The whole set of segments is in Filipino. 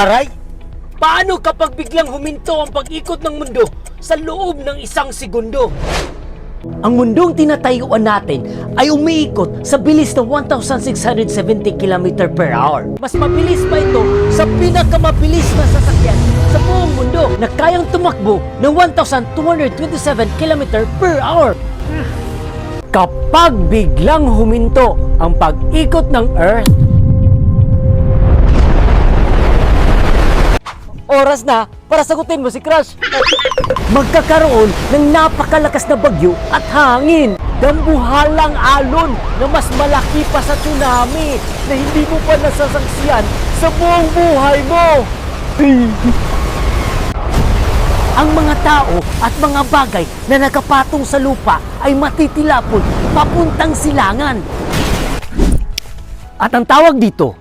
Aray! Paano kapag biglang huminto ang pag-ikot ng mundo sa loob ng isang segundo? Ang mundong tinatayuan natin ay umiikot sa bilis na 1,670 km per hour. Mas mabilis pa ito sa pinakamabilis na sasakyan sa buong mundo na kayang tumakbo ng 1,227 km per hour. Kapag biglang huminto ang pag-ikot ng Earth, oras na para sagutin mo si Crush. Magkakaroon ng napakalakas na bagyo at hangin. Dambuhalang alon na mas malaki pa sa tsunami na hindi mo pa nasasaksiyan sa buong buhay mo. Ang mga tao at mga bagay na nakapatong sa lupa ay matitilapon papuntang silangan. At ang tawag dito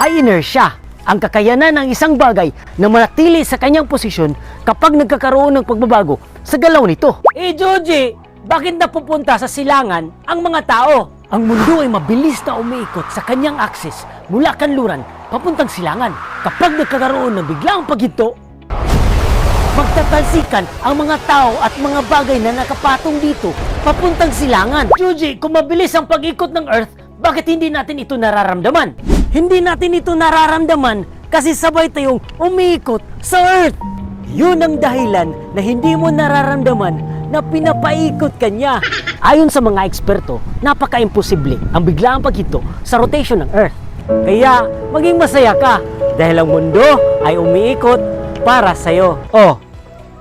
ay inertia. Ang kakayanan ng isang bagay na manatili sa kanyang posisyon kapag nagkakaroon ng pagbabago sa galaw nito. Joji, bakit napupunta sa silangan ang mga tao? Ang mundo ay mabilis na umiikot sa kanyang aksis mula kanluran papuntang silangan. Kapag nagkakaroon ng biglang paghinto, magtatalsikan ang mga tao at mga bagay na nakapatong dito papuntang silangan. Joji, kung mabilis ang pag-ikot ng Earth, bakit hindi natin ito nararamdaman? Hindi natin ito nararamdaman kasi sabay tayong umiikot sa Earth. Yun ang dahilan na hindi mo nararamdaman na pinapaikot ka niya. Ayon sa mga eksperto, napaka-imposible ang biglaang paghinto sa rotation ng Earth. Kaya maging masaya ka dahil ang mundo ay umiikot para sa'yo. Oh,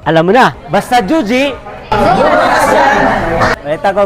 alam mo na, basta Juji! Ulit ako.